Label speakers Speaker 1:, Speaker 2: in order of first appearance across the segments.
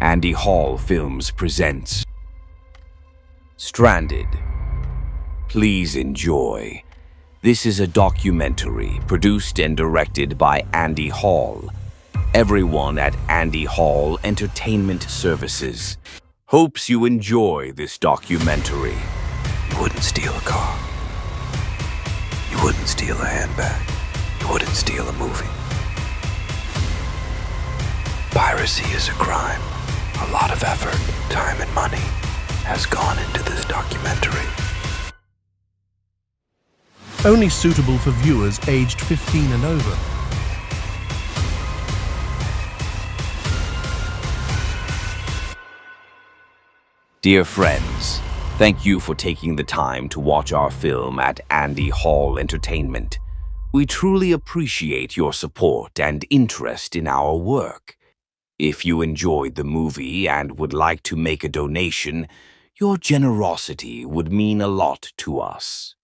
Speaker 1: Andy Hall Films presents Stranded. Please enjoy. This is a documentary produced and directed by Andy Hall. Everyone at Andy Hall Entertainment Services hopes you enjoy this documentary.
Speaker 2: You wouldn't steal a car. You wouldn't steal a handbag. You wouldn't steal a movie. Piracy is a crime. A lot of effort, time, and money has gone into this documentary.
Speaker 3: Only suitable for viewers aged 15 and over.
Speaker 1: Dear friends, thank you for taking the time to watch our film at Andy Hall Entertainment. We truly appreciate your support and interest in our work. If you enjoyed the movie and would like to make a donation, your generosity would mean a lot to us.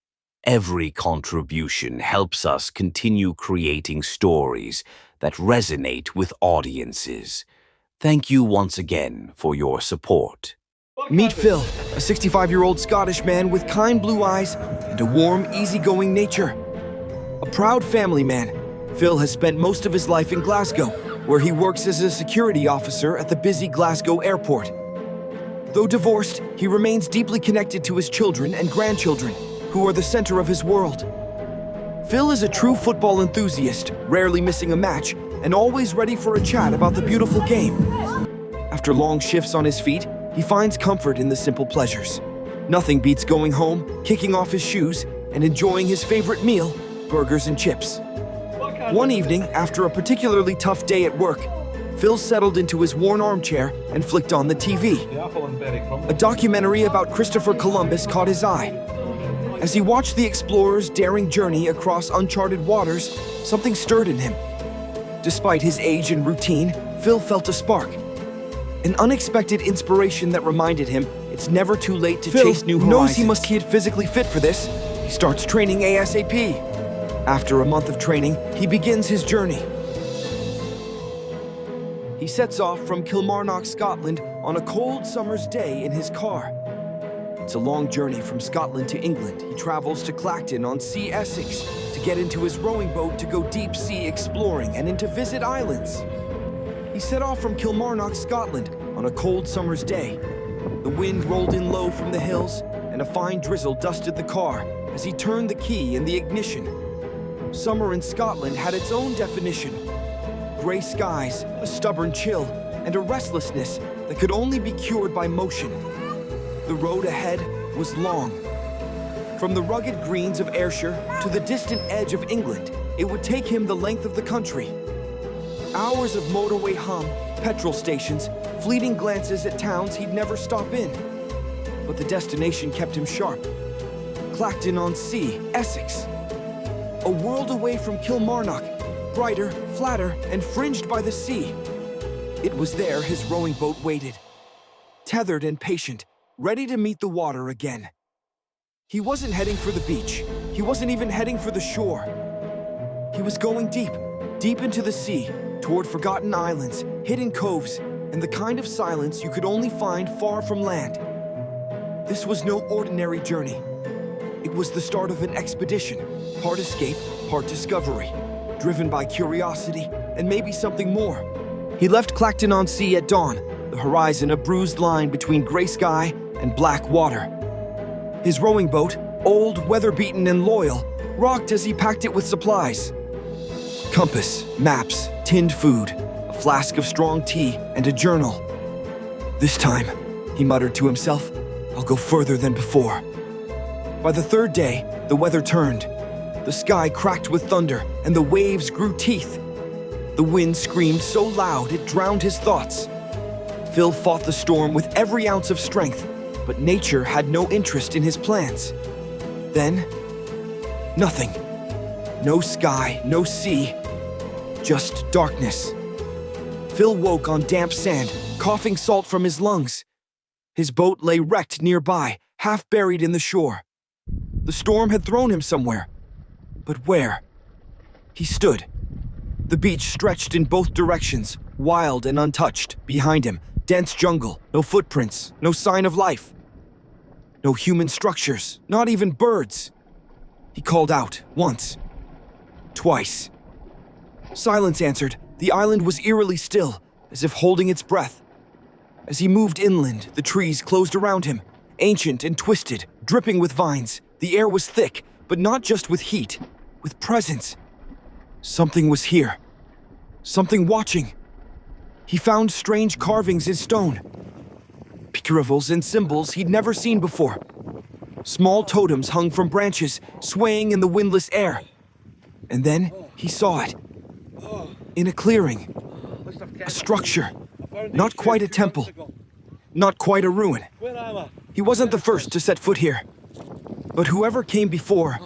Speaker 1: Every contribution helps us continue creating stories that resonate with audiences. Thank you once again for your support.
Speaker 4: Meet Phil, a 65-year-old Scottish man with kind blue eyes and a warm, easygoing nature. A proud family man, Phil has spent most of his life in Glasgow, where he works as a security officer at the busy Glasgow airport. Though divorced, he remains deeply connected to his children and grandchildren, who are the center of his world. Phil is a true football enthusiast, rarely missing a match, and always ready for a chat about the beautiful game. After long shifts on his feet, he finds comfort in the simple pleasures. Nothing beats going home, kicking off his shoes, and enjoying his favorite meal, burgers and chips. One evening, after a particularly tough day at work, Phil settled into his worn armchair and flicked on the TV. A documentary about Christopher Columbus caught his eye. As he watched the explorer's daring journey across uncharted waters, something stirred in him. Despite his age and routine, Phil felt a spark. An unexpected inspiration that reminded him it's never too late to chase new horizons. Phil knows he must get physically fit for this. He starts training ASAP. After a month of training, he begins his journey. He sets off from Kilmarnock, Scotland on a cold summer's day in his car. It's a long journey from Scotland to England. He travels to Clacton on Sea Essex to get into his rowing boat to go deep sea exploring and into visit islands. He set off from Kilmarnock, Scotland on a cold summer's day. The wind rolled in low from the hills and a fine drizzle dusted the car as he turned the key in the ignition. Summer in Scotland had its own definition. Gray skies, a stubborn chill, and a restlessness that could only be cured by motion. The road ahead was long. From the rugged greens of Ayrshire to the distant edge of England, it would take him the length of the country. Hours of motorway hum, petrol stations, fleeting glances at towns he'd never stop in. But the destination kept him sharp. Clacton on Sea, Essex. A world away from Kilmarnock, brighter, flatter, and fringed by the sea. It was there his rowing boat waited, tethered and patient, ready to meet the water again. He wasn't heading for the beach. He wasn't even heading for the shore. He was going deep, deep into the sea, toward forgotten islands, hidden coves, and the kind of silence you could only find far from land. This was no ordinary journey. It was the start of an expedition, part escape, part discovery, driven by curiosity and maybe something more. He left Clacton on Sea at dawn, the horizon a bruised line between gray sky and black water. His rowing boat, old, weather-beaten, and loyal, rocked as he packed it with supplies. Compass, maps, tinned food, a flask of strong tea, and a journal. This time, he muttered to himself, I'll go further than before. By the third day, the weather turned. The sky cracked with thunder, and the waves grew teeth. The wind screamed so loud it drowned his thoughts. Phil fought the storm with every ounce of strength, but nature had no interest in his plans. Then, nothing. No sky, no sea, just darkness. Phil woke on damp sand, coughing salt from his lungs. His boat lay wrecked nearby, half buried in the shore. The storm had thrown him somewhere. But where? He stood. The beach stretched in both directions, wild and untouched. Behind him, dense jungle, no footprints, no sign of life. No human structures, not even birds. He called out once, twice. Silence answered. The island was eerily still, as if holding its breath. As he moved inland, the trees closed around him, ancient and twisted, dripping with vines. The air was thick, but not just with heat, with presence. Something was here. Something watching. He found strange carvings in stone. Pictographs and symbols he'd never seen before. Small totems hung from branches, swaying in the windless air. And then he saw it. In a clearing. A structure. Not quite a temple. Not quite a ruin. He wasn't the first to set foot here. But whoever came before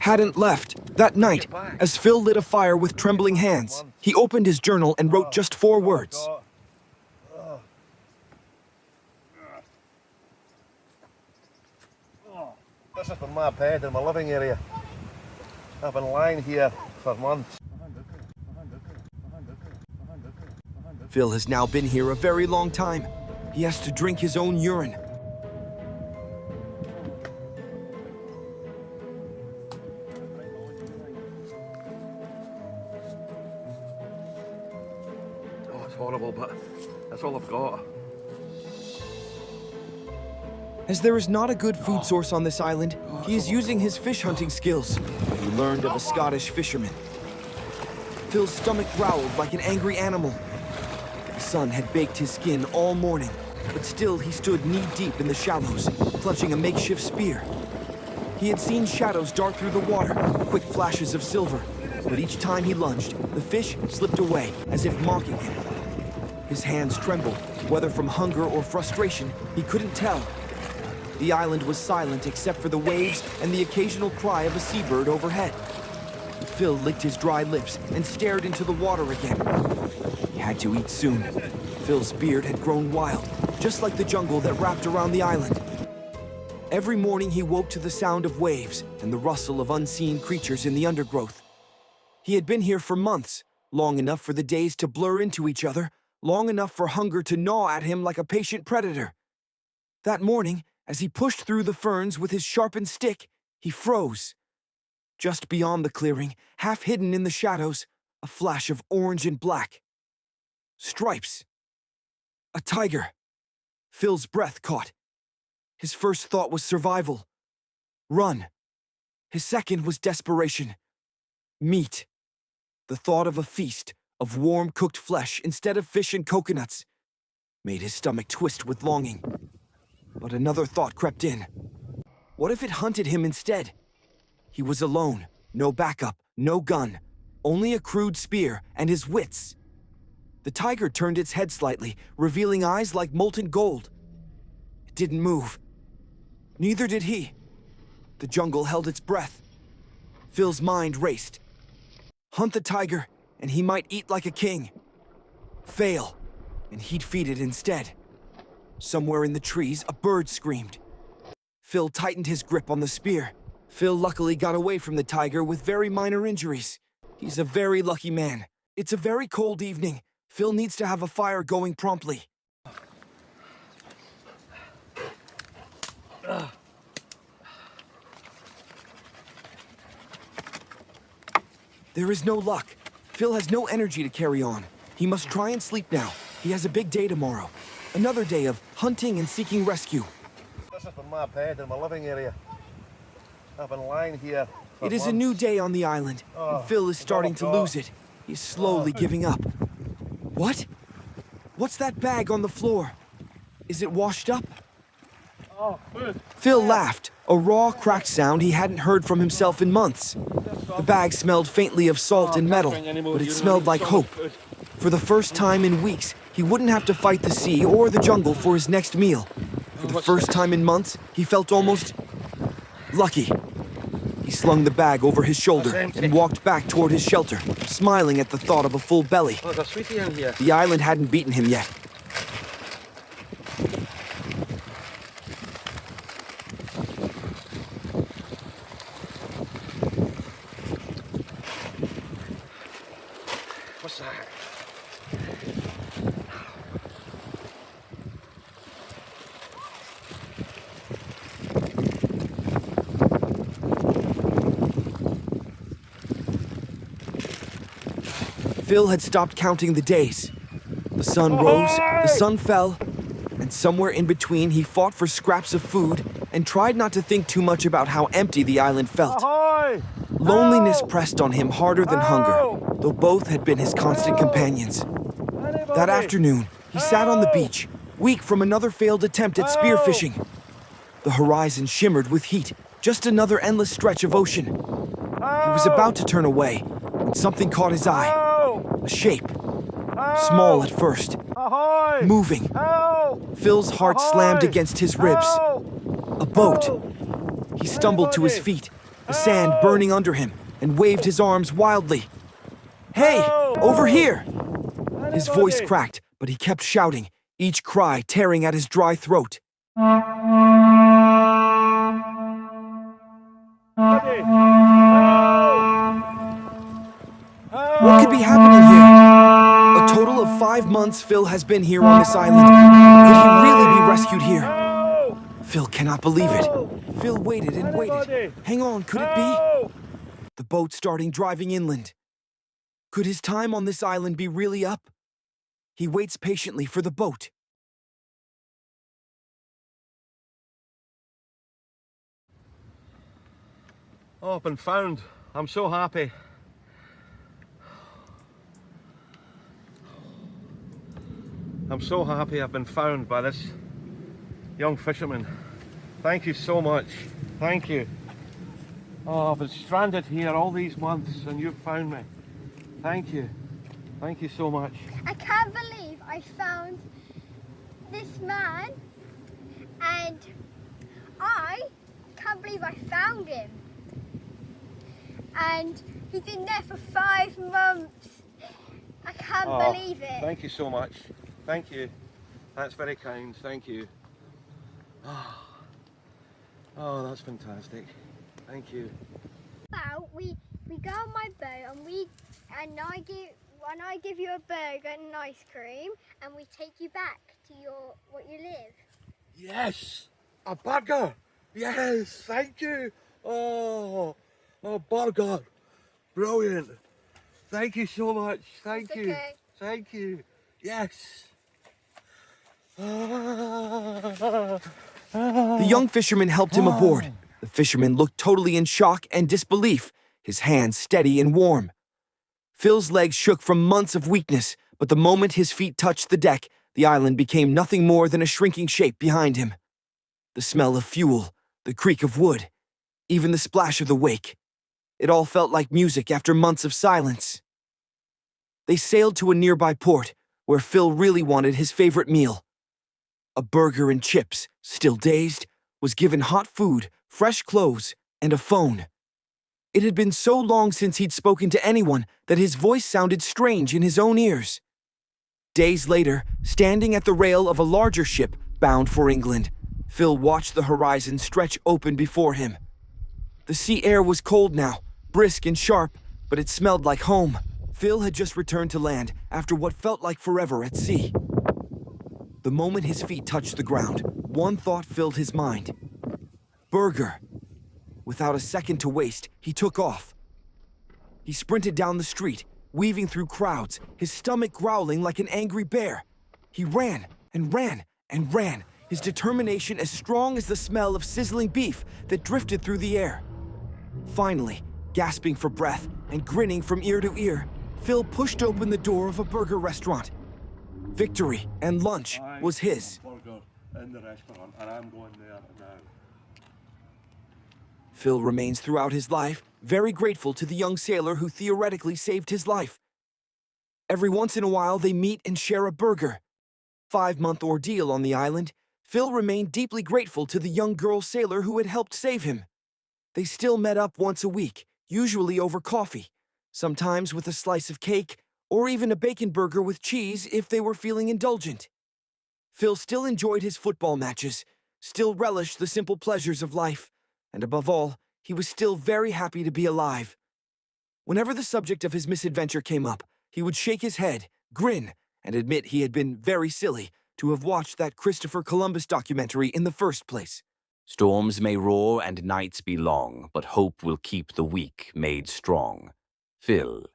Speaker 4: hadn't left. That night, as Phil lit a fire with trembling hands, he opened his journal and wrote just 4 words.
Speaker 5: This has been my bed in my living area. I've been lying here for months.
Speaker 4: Phil has now been here a very long time. He has to drink his own urine.
Speaker 5: Oh, it's horrible, but that's all I've got.
Speaker 4: As there is not a good food source on this island, he is using his fish hunting skills that he learned of a Scottish fisherman. Phil's stomach growled like an angry animal. The sun had baked his skin all morning, but still he stood knee-deep in the shallows, clutching a makeshift spear. He had seen shadows dart through the water, quick flashes of silver, but each time he lunged, the fish slipped away, as if mocking him. His hands trembled, whether from hunger or frustration, he couldn't tell. The island was silent except for the waves and the occasional cry of a seabird overhead. Phil licked his dry lips and stared into the water again. He had to eat soon. Phil's beard had grown wild, just like the jungle that wrapped around the island. Every morning he woke to the sound of waves and the rustle of unseen creatures in the undergrowth. He had been here for months, long enough for the days to blur into each other, long enough for hunger to gnaw at him like a patient predator. That morning, as he pushed through the ferns with his sharpened stick, he froze. Just beyond the clearing, half hidden in the shadows, a flash of orange and black. Stripes. A tiger. Phil's breath caught. His first thought was survival. Run. His second was desperation. Meat. The thought of a feast, of warm cooked flesh instead of fish and coconuts, made his stomach twist with longing. But another thought crept in. What if it hunted him instead? He was alone, no backup, no gun, only a crude spear and his wits. The tiger turned its head slightly, revealing eyes like molten gold. It didn't move. Neither did he. The jungle held its breath. Phil's mind raced. Hunt the tiger, and he might eat like a king. Fail, and he'd feed it instead. Somewhere in the trees, a bird screamed. Phil tightened his grip on the spear. Phil luckily got away from the tiger with very minor injuries. He's a very lucky man. It's a very cold evening. Phil needs to have a fire going promptly. There is no luck. Phil has no energy to carry on. He must try and sleep now. He has a big day tomorrow. Another day of hunting and seeking rescue.
Speaker 5: This has been my bed in my living area. I've been lying here for
Speaker 4: It is a
Speaker 5: months.
Speaker 4: new day on the island, and Phil is starting to lose it. He's slowly giving up. What? What's that bag on the floor? Is it washed up? Phil laughed, a raw, cracked sound he hadn't heard from himself in months. The bag smelled faintly of salt and metal, but it smelled like hope. For the first time in weeks, he wouldn't have to fight the sea or the jungle for his next meal. For the first time in months, he felt almost lucky. He slung the bag over his shoulder and walked back toward his shelter, smiling at the thought of a full belly.
Speaker 5: Oh, there's a sweetie in here.
Speaker 4: The island hadn't beaten him yet.
Speaker 5: What's that?
Speaker 4: Phil had stopped counting the days. The sun rose, the sun fell, and somewhere in between he fought for scraps of food and tried not to think too much about how empty the island felt.
Speaker 5: Ahoy!
Speaker 4: Loneliness pressed on him harder than hunger, though both had been his constant companions. That afternoon, he sat on the beach, weak from another failed attempt at spearfishing. The horizon shimmered with heat, just another endless stretch of ocean. He was about to turn away when something caught his eye. A shape, small at first,
Speaker 5: Ahoy!
Speaker 4: moving. Phil's heart slammed against his ribs. A boat. He stumbled to his feet, the sand burning under him, and waved his arms wildly. "Hey, over here!" His voice cracked, but he kept shouting, each cry tearing at his dry throat. What could be happening here? A total of 5 months Phil has been here on this island. Could he really be rescued here? Phil cannot believe it. Phil waited and waited. Hang on, could it be? The boat starting driving inland. Could his time on this island be really up? He waits patiently for the boat.
Speaker 5: Oh, I've been found. I'm so happy. I'm so happy I've been found by this young fisherman. Thank you so much. Thank you. Oh, I've been stranded here all these months and you've found me. Thank you. Thank you so much.
Speaker 6: I can't believe I found this man, and I can't believe I found him. And he's been there for 5 months. I can't believe it.
Speaker 5: Thank you so much. Thank you. That's very kind. Thank you. Oh, that's fantastic. Thank you.
Speaker 6: Well, we go on my boat and I give you a burger and an ice cream, and we take you back to where you live.
Speaker 5: Yes, a burger. Yes, thank you. Oh, a burger. Brilliant. Thank you so much. Thank you.
Speaker 6: Okay.
Speaker 5: Thank you. Yes.
Speaker 4: The young fisherman helped him aboard. The fisherman looked totally in shock and disbelief, his hands steady and warm. Phil's legs shook from months of weakness, but the moment his feet touched the deck, the island became nothing more than a shrinking shape behind him. The smell of fuel, the creak of wood, even the splash of the wake. It all felt like music after months of silence. They sailed to a nearby port, where Phil really wanted his favorite meal. A burger and chips, still dazed, was given hot food, fresh clothes, and a phone. It had been so long since he'd spoken to anyone that his voice sounded strange in his own ears. Days later, standing at the rail of a larger ship bound for England, Phil watched the horizon stretch open before him. The sea air was cold now, brisk and sharp, but it smelled like home. Phil had just returned to land after what felt like forever at sea. The moment his feet touched the ground, one thought filled his mind. Burger. Without a second to waste, he took off. He sprinted down the street, weaving through crowds, his stomach growling like an angry bear. He ran and ran and ran, his determination as strong as the smell of sizzling beef that drifted through the air. Finally, gasping for breath and grinning from ear to ear, Phil pushed open the door of a burger restaurant. Victory and lunch was his.
Speaker 5: Burger in the restaurant, and I'm going there now.
Speaker 4: Phil remains throughout his life very grateful to the young sailor who theoretically saved his life. Every once in a while, they meet and share a burger. 5-month ordeal on the island, Phil remained deeply grateful to the young girl sailor who had helped save him. They still met up once a week, usually over coffee, sometimes with a slice of cake, or even a bacon burger with cheese if they were feeling indulgent. Phil still enjoyed his football matches, still relished the simple pleasures of life, and above all, he was still very happy to be alive. Whenever the subject of his misadventure came up, he would shake his head, grin, and admit he had been very silly to have watched that Christopher Columbus documentary in the first place.
Speaker 1: Storms may roar and nights be long, but hope will keep the weak made strong. Phil.